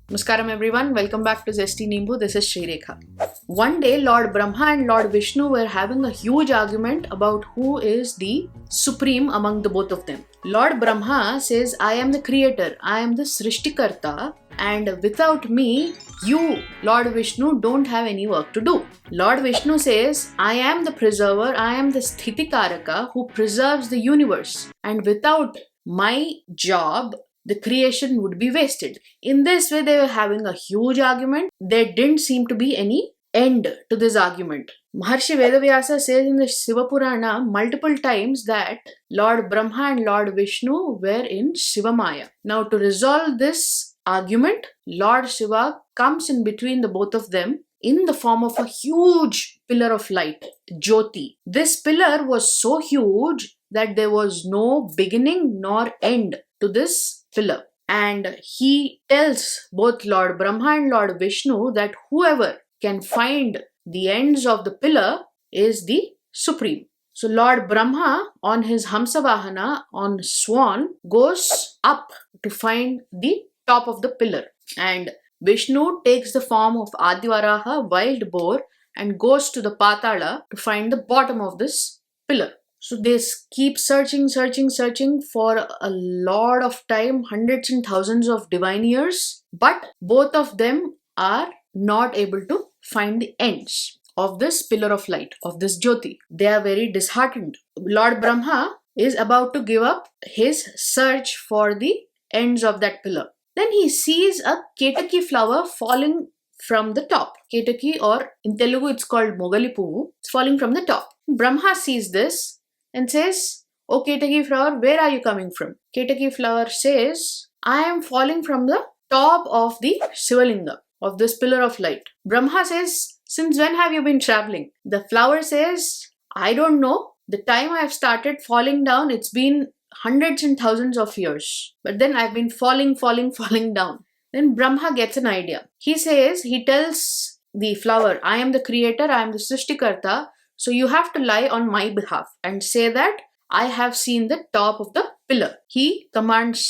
Namaskaram everyone, welcome back to Zesty Nimbu. This is Srirekha. One day, Lord Brahma and Lord Vishnu were having a huge argument about who is the supreme among the both of them. Lord Brahma says, I am the creator, I am the Srishtikarta, and without me, you, Lord Vishnu, don't have any work to do. Lord Vishnu says, I am the preserver, I am the Sthitikaraka who preserves the universe, and without my job, the creation would be wasted. In this way, they were having a huge argument. There didn't seem to be any end to this argument. Maharshi Vedavyasa says in the Shiva Purana multiple times that Lord Brahma and Lord Vishnu were in Shivamaya. Now, to resolve this argument, Lord Shiva comes in between the both of them in the form of a huge pillar of light, Jyoti. This pillar was so huge that there was no beginning nor end to this pillar. And he tells both Lord Brahma and Lord Vishnu that whoever can find the ends of the pillar is the supreme. So Lord Brahma on his Hamsavahana on swan goes up to find the top of the pillar, and Vishnu takes the form of Adivaraha, wild boar, and goes to the Patala to find the bottom of this pillar. So they keep searching for a lot of time, hundreds and thousands of divine years, but both of them are not able to find the ends of this pillar of light, of this Jyoti. They are very disheartened. Lord Brahma is about to give up his search for the ends of that pillar. Then he sees a Ketaki flower falling from the top. Ketaki, or in Telugu it's called Mogali Puvu. It's falling from the top. Brahma sees this and says, "Oh Ketaki flower, where are you coming from?" Ketaki flower says, "I am falling from the top of the Shivalinga, of this pillar of light." Brahma says, "Since when have you been traveling?" The flower says, "I don't know. The time I have started falling down, it's been hundreds and thousands of years. But then I've been falling down." Then Brahma gets an idea. He tells the flower, "I am the creator, I am the Srishtikarta, so you have to lie on my behalf and say that I have seen the top of the pillar." He commands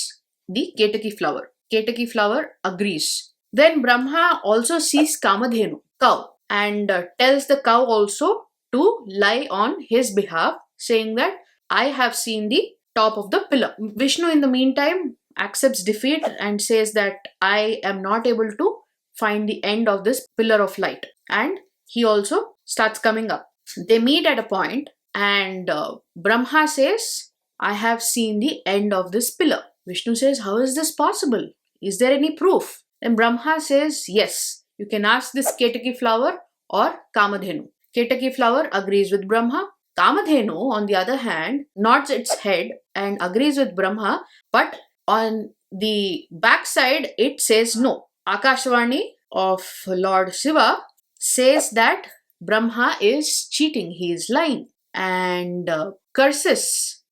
the Ketaki flower. Ketaki flower agrees. Then Brahma also sees Kamadhenu, cow, and tells the cow also to lie on his behalf, saying that I have seen the top of the pillar. Vishnu in the meantime accepts defeat and says that I am not able to find the end of this pillar of light, and he also starts coming up. They meet at a point, and Brahma says, "I have seen the end of this pillar." Vishnu says, "How is this possible? Is there any proof?" Then Brahma says, "Yes, you can ask this Ketaki flower or Kamadhenu." Ketaki flower agrees with Brahma. Kamadhenu, on the other hand, nods its head and agrees with Brahma, but on the backside it says no. Akashvani of Lord Shiva says that Brahma is cheating, he is lying, and curses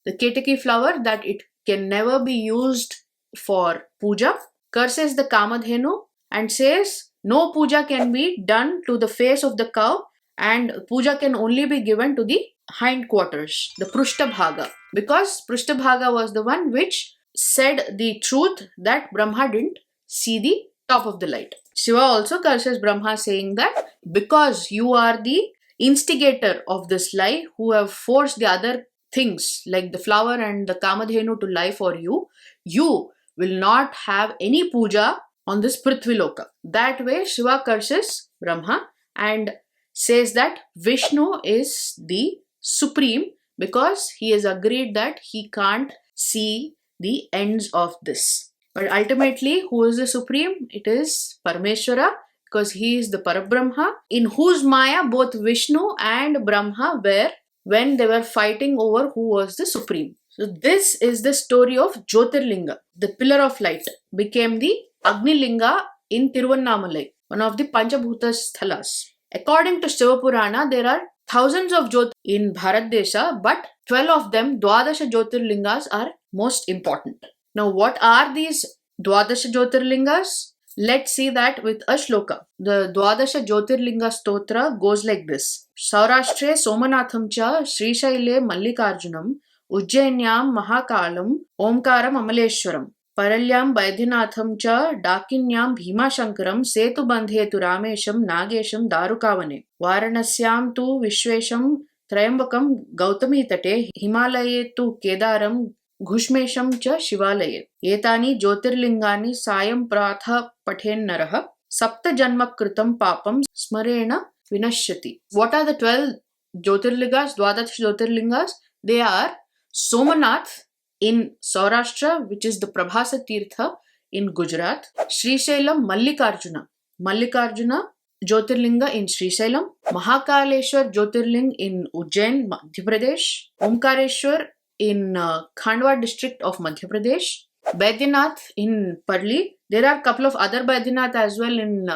the Ketaki flower that it can never be used for puja, curses the Kamadhenu and says no puja can be done to the face of the cow, and puja can only be given to the hindquarters, the Prushthabhaga, because Prushthabhaga was the one which said the truth that Brahma didn't see the top of the light. Shiva also curses Brahma, saying that because you are the instigator of this lie, who have forced the other things like the flower and the Kamadhenu to lie for you, you will not have any puja on this Prithviloka. That way Shiva curses Brahma and says that Vishnu is the supreme because he has agreed that he can't see the ends of this. But ultimately, who is the supreme? It is Parameshwara, because he is the Parabrahma, in whose Maya both Vishnu and Brahma were when they were fighting over who was the supreme. So this is the story of Jyotirlinga. The pillar of light became the Agni Linga in Tiruvannamalai, one of the Panchabhuta sthalas. According to Shiva Purana, there are thousands of Jyotir in Bharat Desha, but 12 of them, Dwadasha Jyotirlingas, are most important. Now, what are these Dwadasha Jyotirlingas? Let's see that with a shloka. The Dwadasha Jyotirlinga Stotra goes like this. Saurashtre Somanatham cha Srishaile Mallikarjunam Ujjainyam Mahakalam Omkaram Amaleshwaram Paralyam Vaidhinatham cha Dakinyam Bhimashankaram Setubandhe tu Ramesham Nagesham Darukavane Varanasyam tu Vishwesham Trayambakam Gautami Tate Himalaye tu Kedaram Ghushmesham cha Shivalaye Etani Jyotirlingani Sayam Pratha Pathen Naraha Sapta Janma Kritam Papam Smarena Vinashyati. What are the 12 Jyotirlingas, Dwadash Jyotirlingas? They are Somanath in Saurashtra, which is the Prabhasa Tirtha in Gujarat, Srisailam Mallikarjuna Jyotirlinga in Srisailam, Mahakaleshwar Jyotirling in Ujjain, Madhya Pradesh, Omkareshwar in Khandwa district of Madhya Pradesh, Baidyanath in Parli. There are a couple of other Baidyanath as well in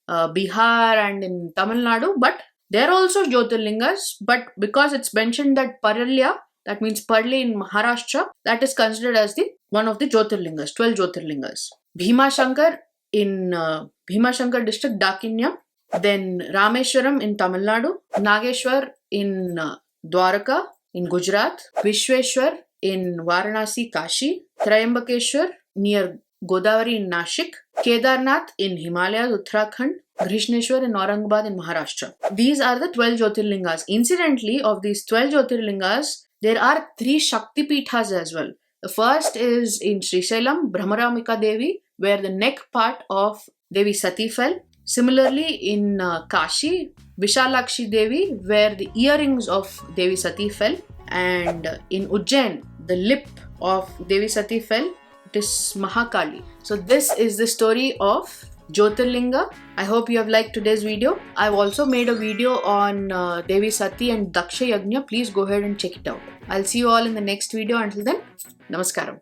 Bihar and in Tamil Nadu, but they are also Jyotirlingas. But because it's mentioned that Paralya, that means Parli in Maharashtra, that is considered as the one of the Jyotirlingas, 12 Jyotirlingas. Bhimashankar in Bhimashankar district, Dakinyam. Then Rameshwaram in Tamil Nadu, Nageshwar in Dwaraka in Gujarat, Vishweshwar in Varanasi, Kashi, Trayambakeshwar near Godavari in Nashik, Kedarnath in Himalayas, Uttarakhand, Grishneshwar in Aurangabad in Maharashtra. These are the 12 Jyotirlingas. Incidentally, of these 12 Jyotirlingas, there are 3 Shakti Pithas as well. The first is in Srisailam, Brahmaramika Devi, where the neck part of Devi Sati fell. Similarly, in Kashi, Vishalakshi Devi, where the earrings of Devi Sati fell. And in Ujjain, the lip of Devi Sati fell. It is Mahakali. So this is the story of Jyotirlinga. I hope you have liked today's video. I've also made a video on Devi Sati and Daksha Yajna. Please go ahead and check it out. I'll see you all in the next video. Until then, Namaskaram.